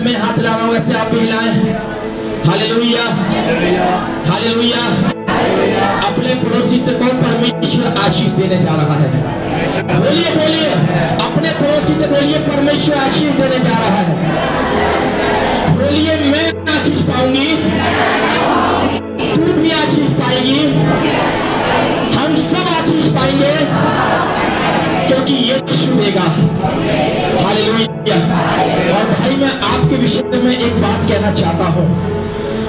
मैं हाथ ला रहा हूँ वैसे आप भी हिलाएं। Hallelujah hallelujah. अपने पड़ोसी से कौन परमेश्वर आशीष देने जा रहा है? बोलिए बोलिए, अपने पड़ोसी से बोलिए परमेश्वर आशीष देने जा रहा है। बोलिए मैं आशीष पाऊंगी, तू भी आशीष पाएगी, हम सब आशीष पाएंगे क्योंकि यीशु देगा। हालेलुया। और भाई मैं आपके विषय में एक बात कहना चाहता हूं,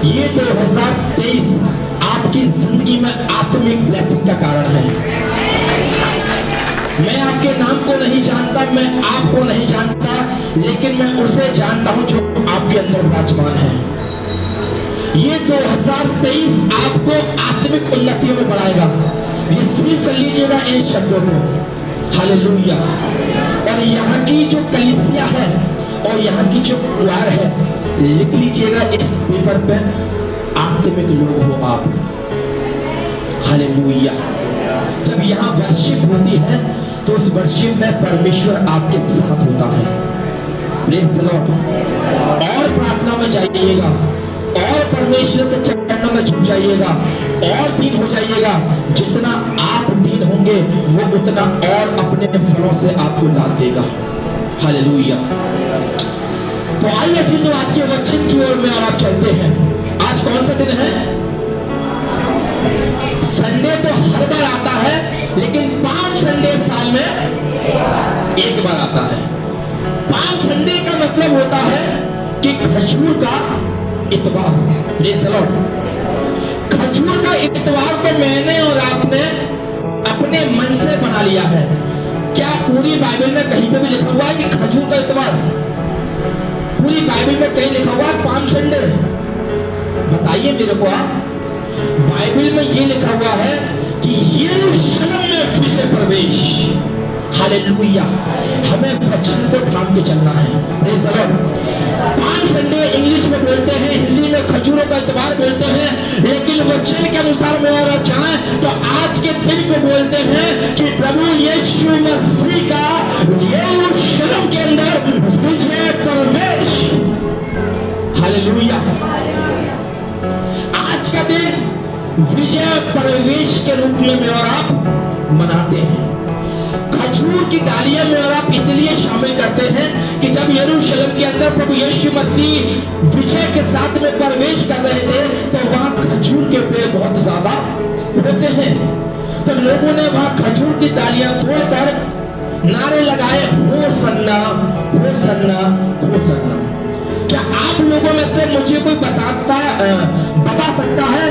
ये 2023 आपकी जिंदगी में आत्मिक ब्लेसिंग का कारण है। मैं आपके नाम को नहीं जानता, मैं आपको नहीं जानता, लेकिन मैं उसे जानता हूं जो आपके अंदर विराजमान है। ये 2023 आपको आत्मिक उन्नति में बढ़ाएगा। रिसीव कर लीजिएगा इन शब्दों को। हालेलुया। और यहाँ की जो कलीसिया है और यहाँ की जो क्वायर है, लिख लीजिएगा इस पेपर पे, आत्मिक लोग हो आप। हालेलुया। जब यहाँ वर्शिप होती है तो उस वर्शिप में परमेश्वर आपके साथ होता है। Praise the Lord. और प्रार्थना में जाइएगा और परमेश्वर के चरणों में झुक जाइएगा और दीन हो जाइएगा। जितना आप दीन होंगे वो उतना और अपने फलों से आपको लाभ देगा। हालेलुया। तो आइए जी, तो आज के वचन की ओर में और आप चलते हैं। आज कौन सा दिन है? संडे तो हर बार आता है, लेकिन 5 संडे साल में एक बार आता है। 5 संडे का मतलब होता है कि खजूर का इतवार। Praise the Lord. खजूर का इतवार तो मैंने और आपने अपने मन से बना लिया है। क्या पूरी बाइबल में कहीं पे भी लिखा हुआ है कि खजूर का इतवार? पूरी बाइबल में कहीं लिखा हुआ है 5 संडे? बताइए मेरे को आप। बाइबल में ये लिखा हुआ है कि यरूशलेम में विजय प्रवेश। हालेलुया। हमें वचन को थाम के चलना है। Praise the Lord. 5 Sunday English में बोलते हैं, हिंदी में खजूरों का इतवार बोलते हैं, लेकिन वचन के अनुसार में और चाहें तो आज के दिन को बोलते हैं कि प्रभु यीशु मसीह का यरूशलेम के अंदर विजय प्रवेश। हालेलुया। आज का दिन विजय प्रवेश के रूप में और आप मनाते हैं। खजूर की डालियां में और आप इसलिए शामिल करते हैं कि जब यरूशलेम के अंदर प्रभु यीशु मसीह विजय के साथ में प्रवेश कर रहे थे तो वहां खजूर के पेड़ बहुत ज्यादा होते हैं। तो लोगों ने वहां खजूर की डालियां तोड़कर नारे लगाए, होसन्ना होसन्ना होसन्ना। क्या आप लोगों में से मुझे कोई बता सकता है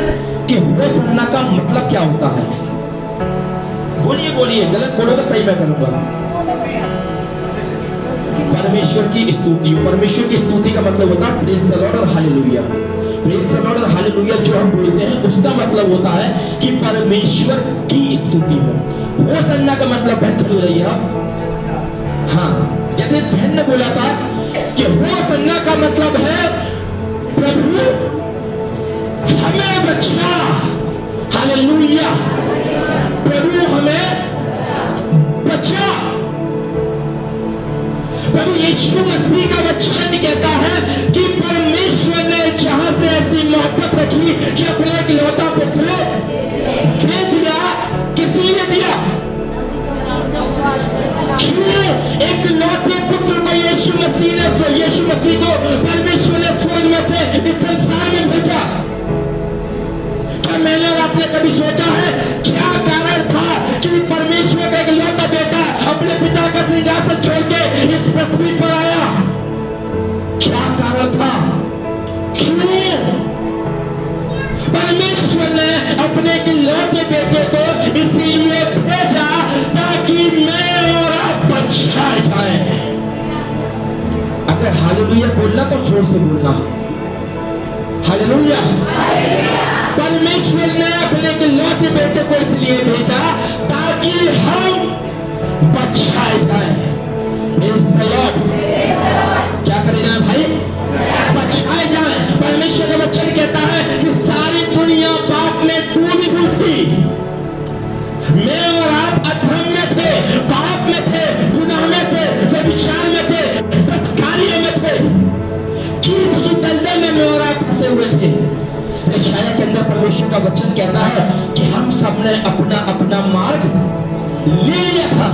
कि होसन्ना का मतलब क्या होता है? बोलिए बोलिए, गलत बोलोगे सही मैं करूंगा। परमेश्वर की स्तुति। परमेश्वर की स्तुति का मतलब होता है प्रेज़ द लॉर्ड और हालेलुया। प्रेज़ द लॉर्ड और हालेलुया जो हम बोलते हैं उसका मतलब होता है कि परमेश्वर की स्तुति हो। होसन्ना का मतलब बहन खड़ी हो रही है आप। हाँ, जैसे बहन ने बोला था कि होसन्ना का मतलब है प्रभु हमें बचा। हालेलुया। प्रभु हमें बचा। प्रभु यीशु मसीह का वचन कहता है कि परमेश्वर ने जहां से ऐसी मोहब्बत रखी कि अपने इकलौता पुत्र दे दिया। किस लिए दिया? क्यों? इकलौते पुत्र को यीशु मसीह को परमेश्वर ने स्वर्ग में से इस संसार में भेजा। क्या मैंने और आपने कभी सोचा है क्या कारण था कि परमेश्वर का इकलौता बेटा अपने पिता का सिंहासन छोड़ के इस पृथ्वी पर आया? क्या कारण था? क्यों? परमेश्वर ने अपने इकलौते बेटे को इसीलिए भेजा ताकि मैं और आप बचाए जाए। अगर हालेलुया बोलना तो जोर से बोलना। हालेलुया। परमेश्वर ने अपने इकलौते बेटे को इसलिए भेजा ताकि हम बचाए जाए। क्या करे जाए भाई? बचाए जाए। परमेश्वर का वचन कहता है कि सारी दुनिया पाप में डूबी हुई थी। मैं और आप अधर्म में थे, पाप में थे, गुनाह में थे, व्यभिचार में थे, बदकारियों में थे। हुए थे। यशायाह के अंदर परमेश्वर का वचन कहता है कि हम सब ने अपना अपना मार्ग ले लिया था।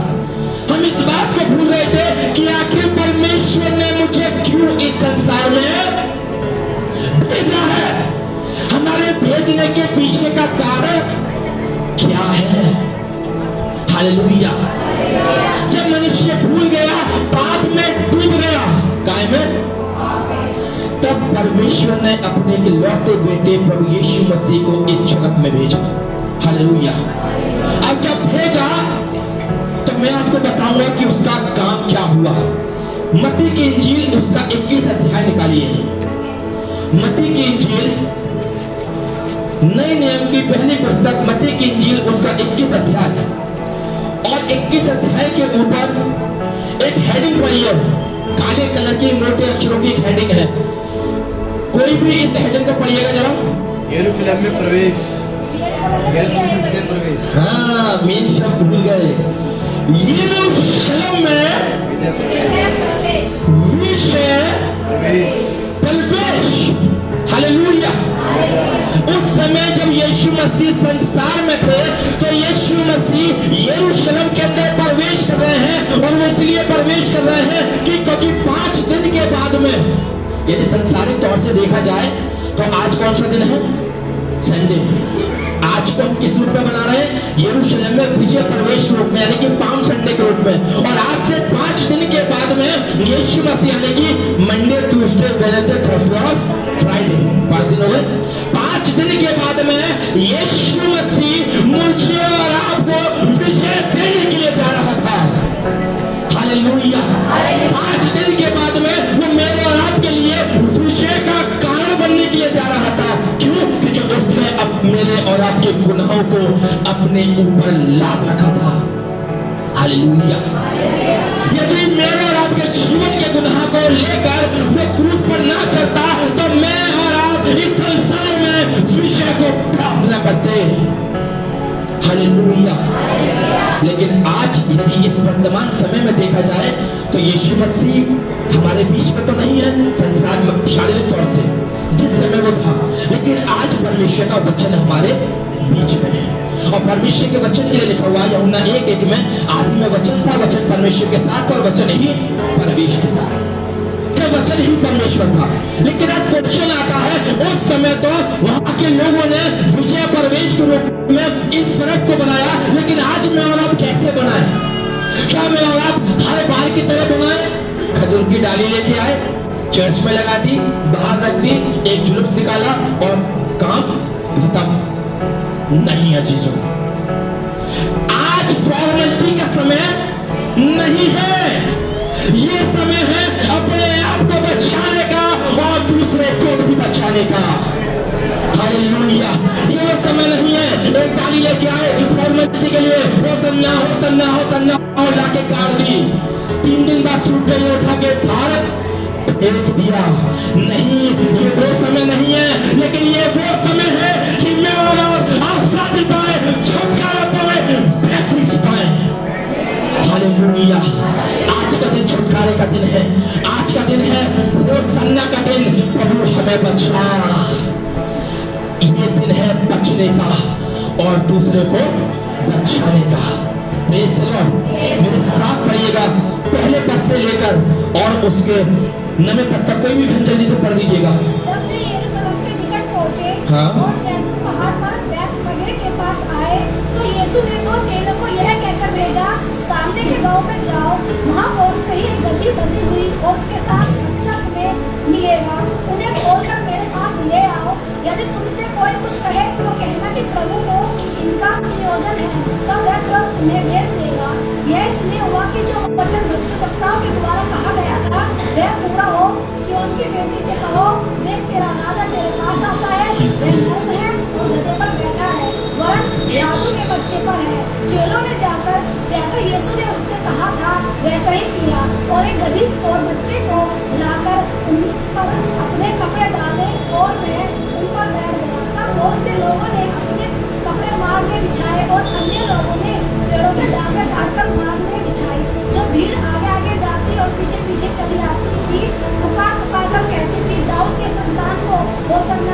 हम इस बात को भूल रहे थे कि आखिर परमेश्वर ने मुझे क्यों इस संसार में भेजा है, हमारे भेजने के पीछे का कारण क्या है। हालेलुया। जब मनुष्य भूल गया, पाप में डूब गया, काय में, तब परमेश्वर ने अपने इकलौते बेटे प्रभु यीशु मसीह को इस जगत में भेजा। हालेलुया। अब जब भेजा तो मैं आपको बताऊंगा कि उसका काम क्या हुआ। मत्ती की इंजील उसका 21 अध्याय निकालिए। मत्ती की इंजील, नए नियम की पहली पुस्तक मत्ती की इंजील उसका 21 अध्याय और 21 अध्याय के ऊपर एक हेडिंग पड़ी है, काले कलर की मोटे अक्षरों की एक हेडिंग है। कोई भी इस हेडिंग को पढ़िएगा जरा। यरूशलेम में प्रवेश। यरूशलेम में प्रवेश। हाँ, मेन शब्द भूल गए। यरूशलेम में प्रवेश। हालेलुया। उस समय जब यीशु मसीह संसार में थे तो यीशु मसीह यरूशलेम के अंदर प्रवेश कर रहे हैं, और वो इसलिए प्रवेश कर रहे हैं कि क्योंकि 5 दिन के बाद में, यदि संसारिक तौर से देखा जाए तो आज कौन सा दिन है? संडे। आज को हम किस रूप में बना रहे हैं? यरूशलेम में विजय प्रवेश के रूप में, यानी कि पाम संडे के रूप में। और आज से 5 दिन के बाद में यीशु मसीह, यानी कि मंडे, ट्यूसडे, वेडनेसडे, थर्सडे और फ्राइडे, 5 दिन हो गए। 5 दिन के बाद में यीशु मसीह मुझे और आपको विजय देने के लिए जा रहा था। हालेलुया। 5 दिन के बाद में वो मेरे और आपके लिए विजय का कारण बनने के लिए जा रहा था। क्यों? क्योंकि उसने मेरे और आपके गुनाहों को अपने ऊपर लाद रखा था। हालेलुया। यदि मेरे और आपके जीवन के गुनाह को लेकर वो क्रूस पर ना चलता तो मैं और आप इस संसार में विजय को प्राप्त न करते। हालेलुया। लेकिन आज यदि इस वर्तमान समय में देखा जाए तो यीशु मसीह हमारे बीच में तो नहीं है संसार में शारीरिक तौर से, जिस समय वो था, लेकिन आज परमेश्वर का वचन हमारे बीच में है। और परमेश्वर के वचन के लिए लिखा हुआ यूहन्ना 1:1 में, आदि में वचन था, वचन परमेश्वर के साथ और वचन ही परमेश्वर था। जब वचन ही परमेश्वर था। लेकिन अब क्वेश्चन आता है, उस समय तो वहां के लोगों ने विजय प्रवेश के रूप में इस पर्व को बनाया, लेकिन आज मैं और आप कैसे बनाए? क्या मैं और आप हर बार की तरह बनाए? खजूर की डाली लेके आए, चर्च में लगा दी, बाहर रख दी, एक जुलूस निकाला और काम खत्म? नहीं अजीजों, आज फॉर्मेलिटी का समय नहीं है। ये समय है अपने आप को बचाने का और दूसरे को भी बचाने का। हालेलुया। ये वो समय नहीं है एक डाली लेके आए फॉर्मेलिटी के लिए, हो सन्ना हो सन्ना हो सन्ना और लाके काट दी, 3 दिन बाद सूट के उठा के भारत फेंक दिया। नहीं, ये वो समय नहीं है, लेकिन ये वो समय है कि मैं और आप शादी पाए, छुटकारा पाए, ब्लेसिंग्स पाए। हालेलुया। आज का दिन छुटकारे का दिन है, आज का दिन है रोज सन्ना का दिन। प्रभु हमें बचा। ये दिन है बचने का और दूसरे को बचाने का। मेरे साथ पढ़िएगा, पहले पद से लेकर और उसके 9वें पद तक, कोई भी जल्दी से पढ़ लीजिएगा। जब वे यरूशलेम के निकट पहुंचे हाँ। और जैतून पहाड़ पर बैतफगे के पास आए तो यीशु ने 2 चेलों को यह कहकर भेजा, सामने के गांव में जाओ, वहां पहुंचते ही एक गदही बंधी हुई और उसके साथ बच्चा तुम्हें मिलेगा, उन्हें खोलकर मेरे पास ले आओ। यदि तुमसे कोई कुछ कहे तो कहना कि प्रभु को इनका नियोजन है, तब वह चल तुम्हें भेज देगा। यह इसलिए हुआ कि जो वचन भविष्यवक्ताओं के द्वारा कहा गया था वह पूरा हो। सिय्योन की बेटी से कहो, देख तेरा राजा तेरे पास आता है, वह सर में है और गधे पर बैठा है, वह जादू के बच्चे पर है। चेलों ने जाकर जैसा यीशु ने उससे कहा था वैसा ही किया और एक गधी और बच्चे को लाकर उन पर अपने कपड़े डाले और वह उन पर बैठ गया। तब बहुत से लोगों ने अपने कपड़े मार्ग में बिछाए और अन्य लोगों ने पेड़ों से डालें काटकर मार्ग में बिछाई। जो भीड़ आगे आगे जाती और पीछे पीछे चली आती थी, पुकार पुकार कर कहती थी, दाऊद के संतान को होसन्ना,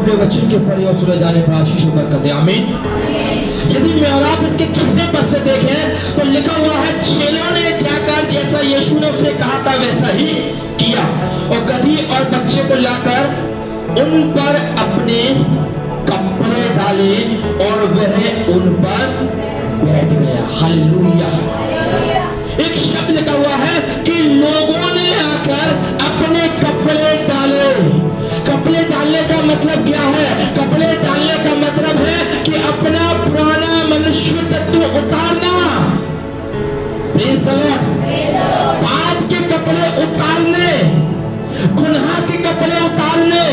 अपने वचन के पढ़े और सुने जाने पर आशीष होकर कहते आमीन। यदि मैं और आप इसके छठे पद से देखें तो लिखा हुआ है, चेलों ने जाकर जैसा यीशु ने उससे कहा था वैसा ही किया और गधी और बच्चे को लाकर उन पर अपने कपड़े डाले और वह उन पर बैठ गया। हालेलुया। एक शब्द लिखा हुआ है कि लोगों ने आकर अपने कपड़े डाले। कपड़े डालने का मतलब क्या है? कपड़े डालने का मतलब है कि अपना पुराना मनुष्य तत्व उतारना। पाप के कपड़े उतारने, गुनाह के कपड़े उतारने।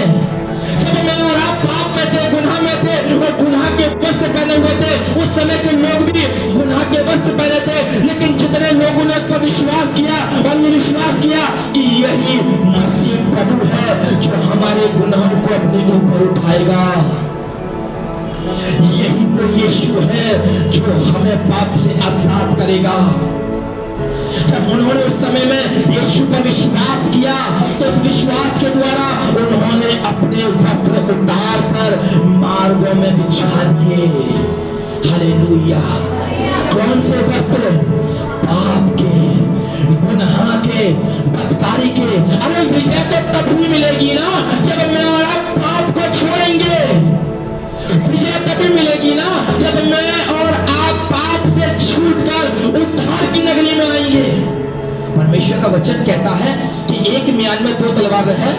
जब मैं और आप पाप में थे, गुनाह में थे और गुनाह के वस्त्र पहने हुए थे, उस समय के लोग भी गुनाह के वस्त्र पहने थे, लेकिन जितने लोगों ने पर विश्वास किया और ये विश्वास किया कि यही मसीह प्रभु है जो हमारे गुनाहों को अपने ऊपर उठाएगा, यही वो यीशु है जो हमें पाप से आजाद करेगा। जब उन्होंने उस समय में यीशु पर विश्वास किया तो उस विश्वास के द्वारा उन्होंने अपने वस्त्र उतार कर मार्गों में बिछा दिए। हालेलुया। कौन से वस्त्र? पाप के, गुनाह के, बदकारी के। अरे विजय तो तभी मिलेगी ना जब मैं और आप पाप को छोड़ेंगे। विजय तभी मिलेगी ना जब मैं और आप पाप से छूटकर उद्धार की नगरी में आएंगे। परमेश्वर का वचन कहता है कि एक म्यान में दो तलवार है।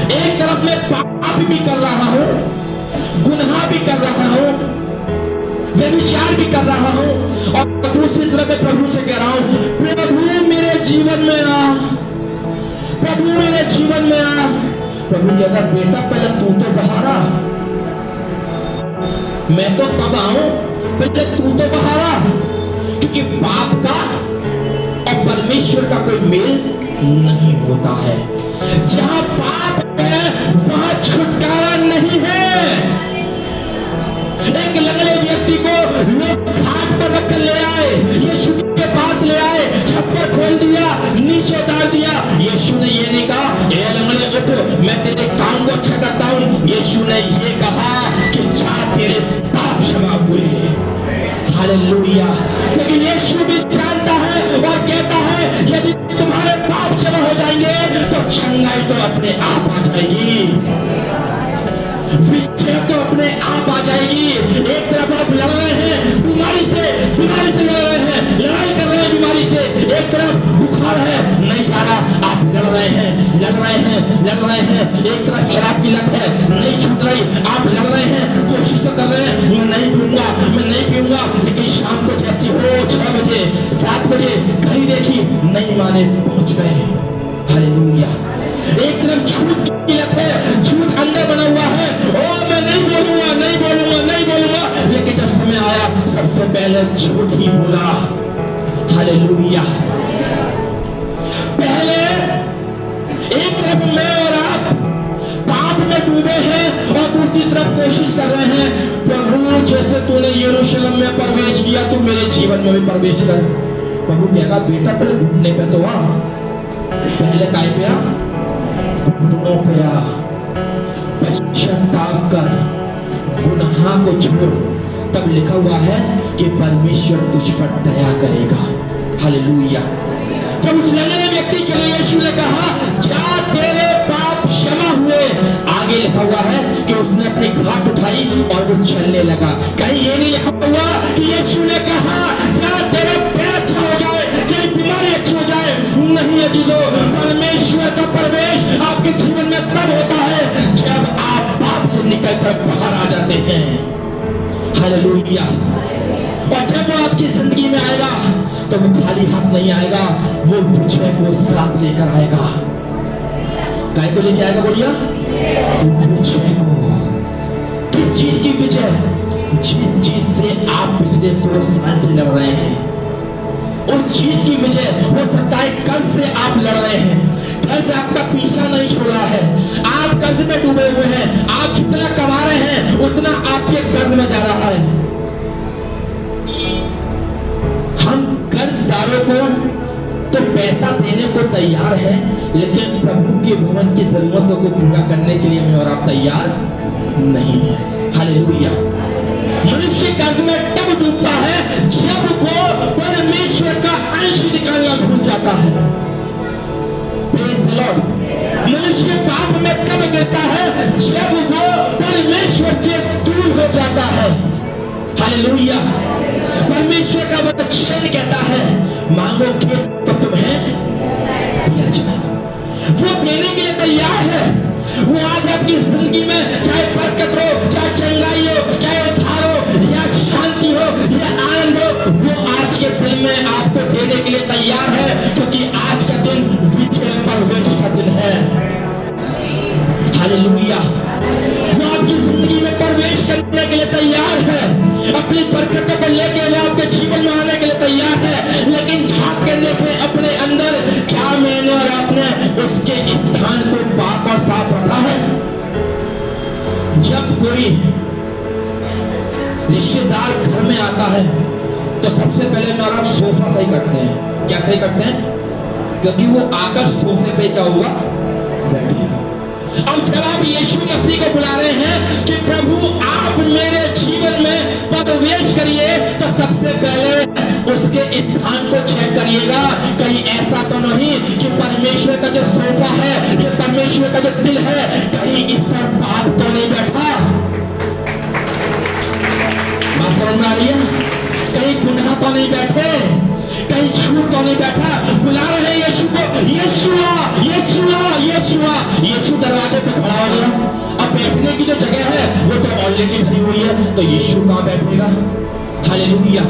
एक तरफ मैं पाप भी कर रहा हूं, गुनाह भी कर रहा हूं, व्यभिचार भी कर रहा हूं और दूसरी तरफ मैं प्रभु से कह रहा हूं, प्रभु मेरे जीवन में आ, प्रभु मेरे जीवन में आ। प्रभु कहता, बेटा पहले तू तो बाहर आ, मैं तो तब आऊं, पहले तू तो बाहर आ। क्योंकि पाप का और परमेश्वर का कोई मेल नहीं होता है। जहां पाप है वहां छुटकारा नहीं है। एक लंगड़े व्यक्ति को लोग घाट पर रखकर ले आए, यीशु के पास ले आए, छप्पर खोल दिया, नीचे उतार दिया। यीशु ने ये नहीं कहा, ए लंगड़े उठ, मैं तेरे काम को अच्छा करता हूं। यीशु ने ये कहा कि जा तेरे पाप क्षमा हुए। हालेलुया। लेकिन यीशु भी जानता है और कहता है, यदि तुम्हारे पाप क्षमा हो जाएंगे तो चंगाई तो अपने आप आ जाएगी, विजय तो अपने आप आ जाएगी। एक तरफ आप लड़ रहे हैं बीमारी से लड़ रहे हैं, लड़ाई कर रहे हैं बीमारी से। एक तरफ बुखार है, नहीं जा रहा, आप लड़ रहे हैं। एक तरफ शराब की लत है, नहीं छूट रही, आप लड़ रहे हैं, कोशिश तो कर रहे हैं, मैं नहीं पीऊंगा। लेकिन शाम को जैसी हो 6 बजे 7 बजे घड़ी देखी, नहीं माने पहुंच गए। हालेलुया। एक तरफ झूठ की लत है, झूठ अंदर बना हुआ है, ओ मैं नहीं बोलूंगा। लेकिन जब समय आया सबसे पहले झूठ ही बोला। हालेलुया। पहले एक तरफ मैं और आप पाप में डूबे हैं और दूसरी तरफ कोशिश कर रहे हैं, प्रभु जैसे तूने यरूशलेम में प्रवेश किया तू मेरे जीवन में भी प्रवेश कर। प्रभु कहेगा, बेटा पहले घुटने पे तो आ, पहले काय पे आ, घुटनों पे आ, पश्चाताप कर, गुनाह को छोड़। तब लिखा हुआ है कि परमेश्वर तुझ पर दया करेगा। हालेलुया। जब उस लंगड़े व्यक्ति के लिए यीशु ने कहा, जा तेरे पाप क्षमा हुए, आगे लिखा हुआ है कि उसने अपनी घाट उठाई और वो चलने लगा। कहीं ये नहीं लिखा हुआ कि यीशु ने कहा, जा तेरे पैर अच्छा हो जाए, तेरी बीमारी अच्छी हो जाए। नहीं अजीजों, परमेश्वर का प्रवेश आपके जीवन में तब होता है जब आप पाप से निकलकर बाहर आ जाते हैं। हालेलुया। और जब वो आपकी जिंदगी में आएगा तो वो खाली हाथ नहीं आएगा, वो विजय को साथ लेकर आएगा। काय को लेके आएगा? बोलिए, विजय को। किस चीज की विजय? जिस चीज से आप पिछले 2 साल से लड़ रहे हैं, उस चीज की विजय। हो सकता है कर्ज से आप लड़ रहे हैं, कर्ज आपका पीछा नहीं छोड़ रहा है, आप कर्ज में डूबे हुए हैं, आप जितना कमा रहे हैं उतना आपके कर्ज में जा रहा है। हम कर्जदारों को तो पैसा देने को को तैयार है, लेकिन प्रभु के भवन की जरूरतों को पूरा करने के लिए मैं और आप तैयार नहीं है। हालेलुया। मनुष्य कर्ज में तब डूबता है जब वो परमेश्वर का अंश निकालना भूल जाता है। Praise the Lord. मनुष्य पाप में तब गिरता है जब वो परमेश्वर से दूर हो जाता है। हालेलुया। परमेश्वर का वचन कहता है मांगोगे तो तुम्हें दिया जाएगा। वो देने के लिए तैयार है। वो आज अपनी जिंदगी में चाहे बरकत हो, चाहे चंगाई हो, चाहे उद्धार हो या शांति हो या आनंद हो, वो आज के दिन में आपको देने के लिए तैयार है, क्योंकि आज का दिन विजय प्रवेश का दिन है। हालेलुया। वो आपकी जिंदगी में प्रवेश करने के लिए तैयार है, अपनी बरकतों को लेके वो आपके जीवन में आने के लिए तैयार है। लेकिन झांक के देखें अपने अंदर, क्या मैंने और आपने उसके स्थान को पाक और साफ रखा है? जब कोई रिश्तेदार घर में आता है तो सबसे पहले मैं और आप सोफा सही करते हैं। क्या सही करते हैं? क्योंकि वो आकर सोफे पे क्या हुआ, बैठेगा। अब जब आप यीशु मसीह को बुला रहे हैं कि प्रभु आप मेरे जीवन में प्रवेश करिए, तो सबसे पहले उसके स्थान को चेक करिएगा। कहीं ऐसा तो नहीं कि परमेश्वर का जो सोफा है, ये परमेश्वर का जो दिल है, कहीं इस पर पाप तो नहीं बैठा। बात समझ में आ रही है? कहीं गुनाह तो नहीं बैठे, कहीं झूठ तो नहीं बैठा। बुला रहे हैं यीशु को, यीशुआ यीशुआ यीशुआ। यीशु दरवाजे पे खड़ा हो गया। अब बैठने की जो जगह है वो तो ऑलरेडी भरी हुई है, तो यीशु कहां बैठेगा? हालेलुया।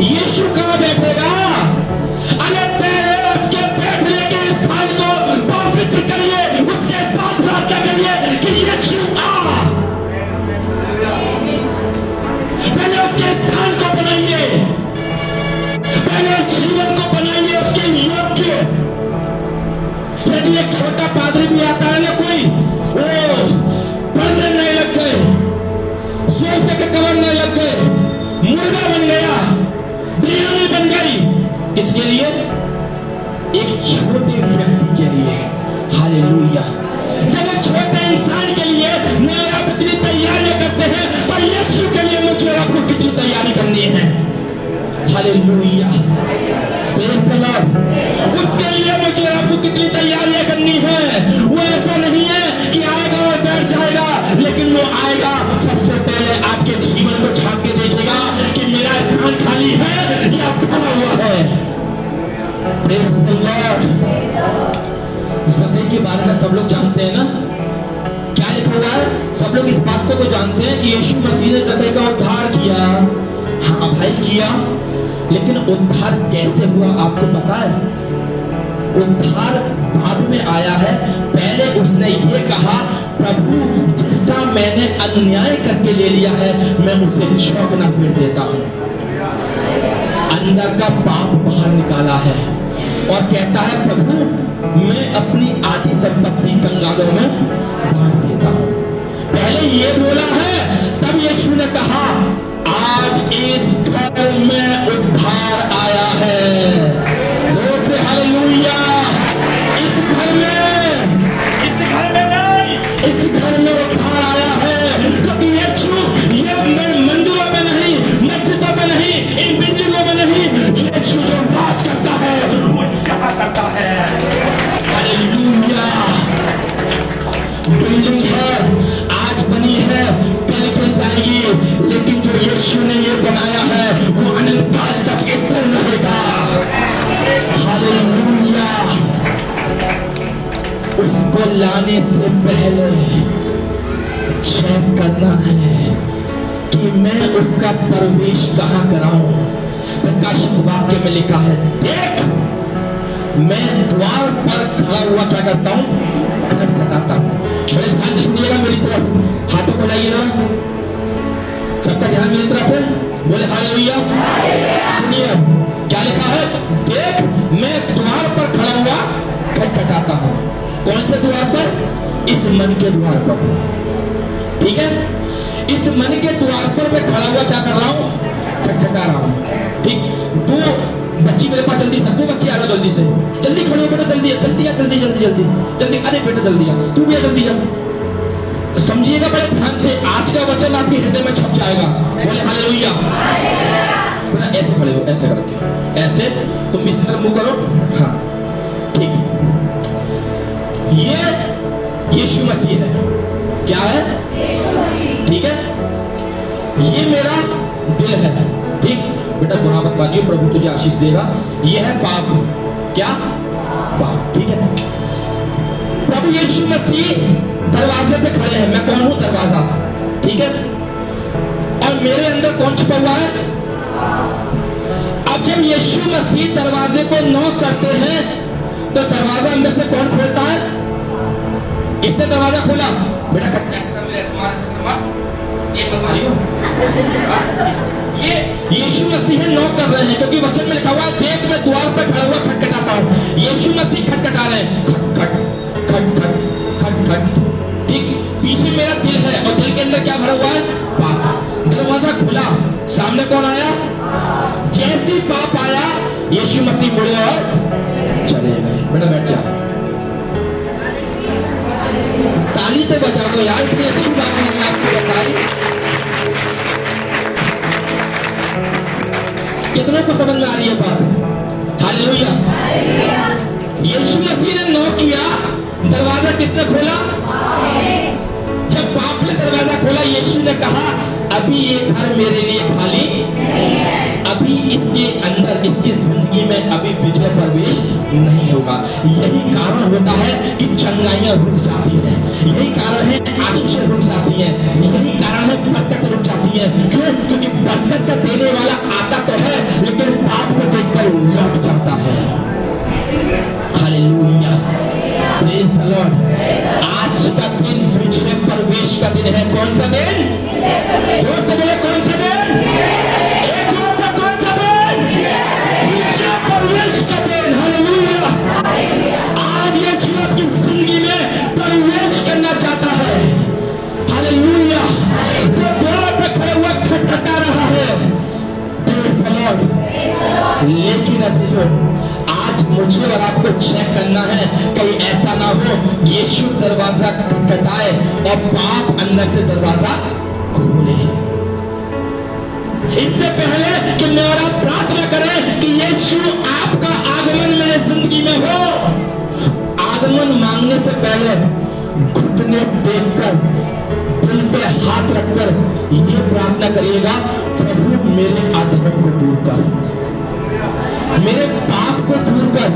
यीशु कहां बैठेगा? अरे पहले उसके बैठने के स्थान को पवित्र करिए, उसके बाद प्रार्थना करिए कि यीशु आ। पहले उसके स्थान को बनाइए, पहले जीवन को बनाइए उसके योग्य। यदि एक छोटा पादरी भी आता है ना कोई, वो पर्दे नहीं लग गए, सोफे के कवर नहीं लग गए, मुर्गा बन गया, बिरयानी बन गई, किसके लिए? एक छोटे व्यक्ति के लिए। हालेलुया। जब एक छोटे इंसान के लिए मैं आप इतनी तैयारियां करते हैं, तो यीशु के लिए मुझे आपको कितनी तैयारी करनी है? हालेलुया। Praise the Lord. उसके लिए मुझे आपको कितनी तैयारियां करनी है? वो ऐसा नहीं है कि आएगा और बैठ जाएगा, लेकिन वो आएगा, सबसे पहले आपके जीवन को झांक के देखेगा कि मेरा स्थान खाली है या भरा हुआ है। Praise the Lord. ज़क़ई के बारे में सब लोग जानते हैं ना? क्या लिखा हुआ है? सब लोग इस बात को तो जानते हैं कि यीशु मसीह ने ज़क़ई का उद्धार किया। हाँ भाई किया, लेकिन उद्धार कैसे हुआ आपको पता है? उद्धार बाद में आया है। पहले उसने ये कहा, प्रभु जिसका मैंने अन्याय करके ले लिया है, मैं उसे चौगुना फिर देता हूं। अंदर का पाप बाहर निकाला है और कहता है, प्रभु मैं अपनी आधी संपत्ति कंगालों में बांट देता हूं। पहले ये बोला है, तब यीशु ने कहा, आज इस घर में उद्धार आया है। जोर से हालेलुया। इस घर में नहीं, इस घर में उद्धार आया है। क्योंकि यीशु ये मंदिरों में नहीं, मस्जिदों में नहीं, इन बिल्डिंगों में नहीं, यीशु जो राज करता है वो यहाँ करता है। हालेलुया। बिल्डिंग है, आज बनी है, कल गिर जाएगी, लेकिन जो यीशु ने ये बनाया है वो अनंत काल तक स्थिर रहेगा। हालेलुया। उसको लाने से पहले चेक करना है कि मैं उसका प्रवेश कहां कराऊं। प्रकाशित वाक्य में लिखा है, देख मैं द्वार पर खड़ा हुआ क्या करता हूं? खटखटाता हूं। मेरे ध्यान से सुनिएगा, मेरी तरफ हाथों को लाइएगा, सबका ध्यान मेरी तरफ है, बोले हालेलुया। सुनिए क्या लिखा है, देख मैं द्वार पर खड़ा हुआ खटखटाता हूं। कौन से द्वार पर? इस मन के द्वार पर। ठीक है, इस मन के द्वार पर मैं खड़ा हुआ क्या कर रहा हूं? खटखटा रहा हूं। ठीक, तो बच्ची मेरे पास जल्दी से, तू बच्ची आ जल्दी से, जल्दी खड़े हो बेटा, जल्दी जल्दी जल्दी जल्दी जल्दी जल्दी, अरे बेटा जल्दी आ, तू भी आ जल्दी आ। समझिएगा बड़े ध्यान से, आज का वचन आपके हृदय में छप जाएगा। बोले हालेलुया। बेटा ऐसे खड़े हो, ऐसे करके, ऐसे तुम इस तरफ मुंह करो, हाँ ठीक। ये यीशु मसीह है, क्या है? ठीक है, ये मेरा दिल है, ठीक बेटा बुरा मत मानिए, प्रभु तुझे आशीष देगा। ये है पाप, क्या पाप, ठीक है। प्रभु यीशु मसीह दरवाजे पे खड़े हैं, मैं कौन हूं? दरवाजा, ठीक है। और मेरे अंदर कौन छुपा हुआ है? अब जब यीशु मसीह दरवाजे को नॉक करते हैं तो दरवाजा अंदर से कौन खोलता है? किसने दरवाजा खोला? बेटा ये यीशु मसीह नॉक कर रहे हैं, क्योंकि वचन में लिखा हुआ है, देख मैं द्वार पर खड़ा हुआ खटखटाता हूं। यीशु मसीह खटखटा रहे हैं, खट खट खट खट खट खट, ठीक। पीछे मेरा दिल है और दिल के अंदर क्या भरा हुआ है? पाप। दरवाजा खुला, सामने कौन आया? जैसी पाप आया, यीशु मसीह मुड़े और चले गए। बेटा बैठ जा, ताली तो बजा दो यार, इतनी अच्छी बात मैंने आपको बताई। कितनों को समझ में आ रही है बात? हालेलुया। यीशु मसीह ने नॉक किया, दरवाजा किसने खोला? जब बाप ने दरवाजा खोला, यीशु ने कहा अभी ये घर मेरे लिए खाली नहीं है, अभी इसके अंदर, इसकी जिंदगी में अभी विजय प्रवेश नहीं होगा। यही कारण होता है कि चंगाइयां रुक जाती है, यही कारण है आशीषें रुक जाती हैं, यही कारण है बरकत रुक जाती है। क्यों? क्योंकि बरकत का देने वाला आता तो है, लेकिन पाप को देखकर लौट जाता है। Hallelujah, praise the Lord. आज का दिन विजय प्रवेश का दिन है। कौन सा दिन? जोर से बोले, कौन सा दिन? एक जोर से, कौन सा दिन? विजय प्रवेश का दिन। हालेलुया। आज यीशु आपकी जिंदगी में प्रवेश करना चाहता है। हालेलुया। वो द्वार पर खड़े हुआ खटखटा रहा है। Praise the Lord. लेकिन अजीजों, आज मुझे और आपको चेक करना है, कहीं ऐसा ना हो यीशु दरवाजा खटखटाए और पाप अंदर से दरवाजा खोले। इससे पहले कि मैं और आप प्रार्थना करें कि यीशु आपका आगमन मेरे जिंदगी में हो, आगमन मांगने से पहले घुटने टेककर, दिल पे हाथ रखकर ये प्रार्थना करिएगा, प्रभु मेरे अधर्म को दूर कर, मेरे पाप को दूर कर,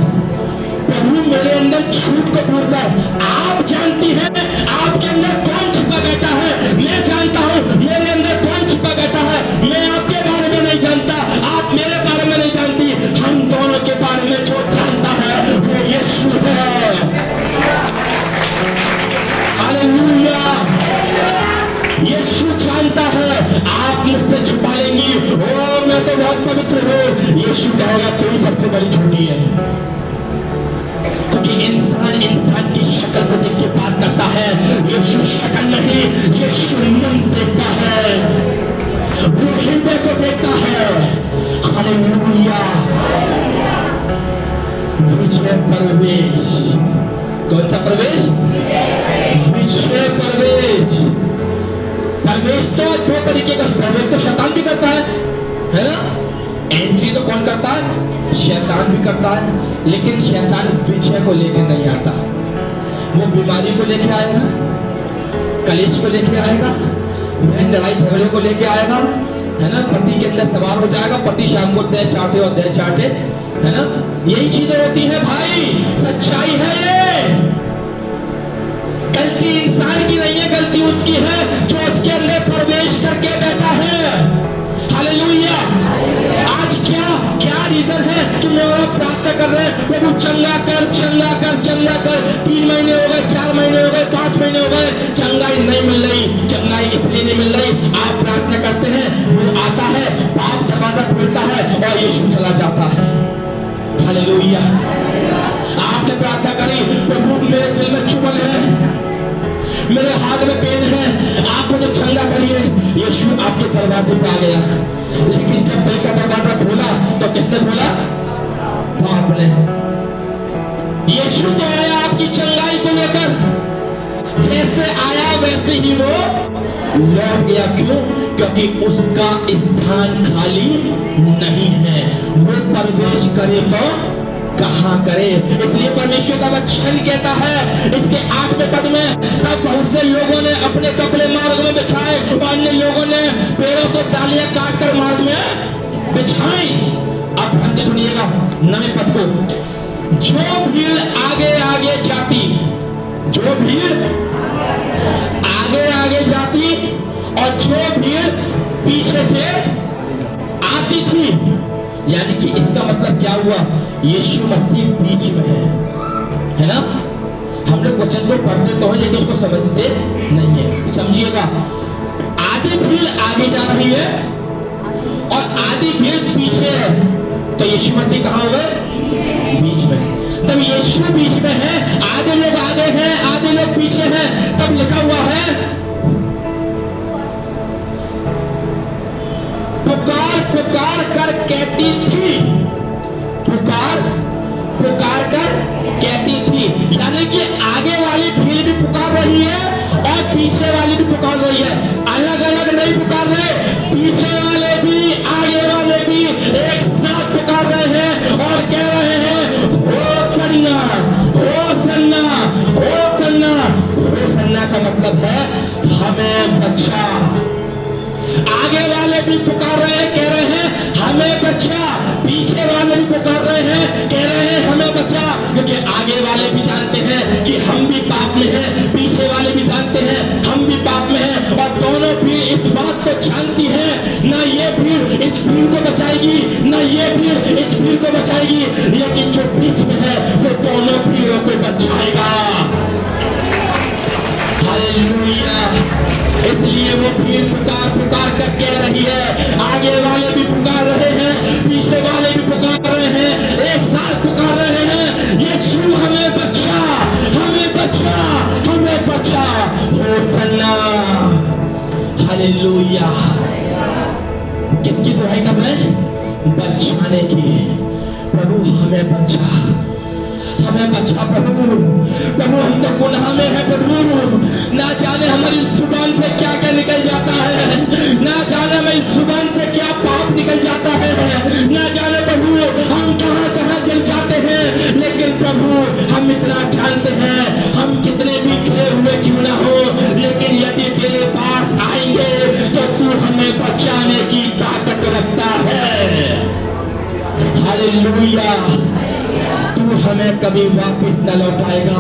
प्रभु मेरे अंदर झूठ को दूर कर। आप जानती हैं आपके अंदर कौन छिपा बैठा है, मैं जानता हूं मेरे अंदर कौन छिपा बैठा है। मैं आपके बारे में नहीं जानता, आप मेरे बारे में नहीं जानती, हम दोनों के बारे में जो जानता है वो यीशु है। हालेलुया। यीशु जानता है आप मुझसे छुपा लेंगी, ओ मैं तो बहुत पवित्र हूं। यीशु कहेगा तुम सबसे बड़ी झूठी है, क्योंकि इंसान इंसान की शक्ल को देख के बात करता है। यीशु शक्ल नहीं, यीशु मन देखता है, वो हृदय को देखता है। हालेलुया। विजय प्रवेश। कौन सा प्रवेश? विजय प्रवेश। प्रवेश तो दो तरीके का, प्रवेश तो शैतान भी करता है ना? एंट्री तो कौन करता है? शैतान भी करता है, लेकिन शैतान विजय को लेकर नहीं आता। वो बीमारी को लेके आएगा, कलेश को लेके आएगा, लड़ाई झगड़े को लेके आएगा, है ना? पति के अंदर सवार हो जाएगा, पति शाम को दे चाटे और दे चाटे, है ना? यही चीजें होती है भाई, सच्चाई है ये। गलती इंसान की नहीं है, गलती उसकी है जो उसके अंदर प्रवेश करके बैठा है। हालेलुया। आज क्या रीजन है कि मैं और प्रार्थना कर रहे हैं, प्रभु चंगा कर, चंगा कर, चंगा कर। 3 महीने हो गए, 4 महीने हो गए, 5 महीने हो गए, चंगाई नहीं मिल रही। चंगाई इसलिए नहीं मिल रही, आप प्रार्थना करते हैं, वो आता है, पाप दरवाजा खुलता है और यीशु चला जाता है। हालेलुया। आपने प्रार्थना करी, प्रभु मेरे दिल में चुभन है, मेरे हाथ में पेन है, आप मुझे चंगा करिए। यीशु आपके दरवाजे पे आ गया, लेकिन जब दिल का दरवाजा खोला तो किसने खोला? बाप ने। यीशु तो आया आपकी चंगाई को लेकर, जैसे आया वैसे ही वो लौट गया। क्यों? क्योंकि उसका स्थान खाली नहीं है। वो प्रवेश करे तो कहां करे। इसलिए परमेश्वर का वचन कहता है इसके 8वें पद में, तब बहुत से लोगों ने अपने कपड़े मार्ग में बिछाए और अन्य लोगों ने पेड़ों से डालियां काट कर मार्ग में बिछाई। अब ध्यान से सुनिएगा 9वें पद को, जो भीड़ आगे आगे जाती, जो भीड़ आगे आगे जाती और जो भीड़ पीछे से आती थी, यानी कि इसका मतलब क्या हुआ? यीशु मसीह बीच में है ना। हम लोग वचन को पढ़ते तो हैं लेकिन उसको समझते नहीं है। समझिएगा, आधी भीड़ आगे जा रही है और आधी भीड़ पीछे है, तो यीशु मसीह कहां हो गए? बीच में। तब यीशु बीच में है, आधे लोग आगे हैं, आधे लोग पीछे हैं। तब लिखा हुआ है, पुकार पुकार कर कहती थी, पुकार पुकार कर कहती थी, यानी कि आगे वाली भीड़ भी पुकार रही है और पीछे वाली भी पुकार रही है। अलग अलग नहीं पुकार रहे, पीछे वाले भी आगे वाले भी एक साथ पुकार रहे हैं और कह रहे हैं, होसन्ना होसन्ना होसन्ना। होसन्ना का मतलब है हमें बचा। आगे वाले भी पुकार रहे हैं, कह रहे हैं हमें बचा। पीछे वाले भी पुकार रहे हैं, कह रहे हैं हमें बचा। क्योंकि आगे वाले भी जानते हैं कि हम भी पाप में हैं, पीछे वाले भी जानते हैं हम भी पाप में हैं, और दोनों भीड़ इस बात को जानती है, ना ये भीड़ इस भीड़ को बचाएगी, ना ये भीड़ इस भीड़ को बचाएगी, लेकिन जो बीच में है वो दोनों भीड़ों को बचाएगा। हालेलुया। इसलिए वो भीड़ पुकार पुकार कर कह रही है, आगे वाले भी पुकार रहे हैं, पीछे वाले भी पुकार रहे हैं, एक साथ पुकार रहे हैं, यीशु हमें बचा, हमें बचा, हमें बचा। होसन्ना। हालेलुया। किसकी दुहाई कर रहे हैं? बचाने की। प्रभु हमें बचा, हमें बचा प्रभु। प्रभु हम तो गुनाह में है प्रभु, ना जाने हमारी जुबान से क्या क्या निकल जाता है, ना जाने हमारी जुबान से क्या पाप निकल जाता है, ना जाने प्रभु हम कहां कहां गिर जाते हैं। लेकिन प्रभु हम इतना जानते हैं, हम कितने भी गिरे हुए क्यों ना हो, लेकिन यदि तेरे पास आएंगे तो तू हमें बचाने की ताकत रखता है। हालेलुया। तू हमें कभी वापस न लौटाएगा।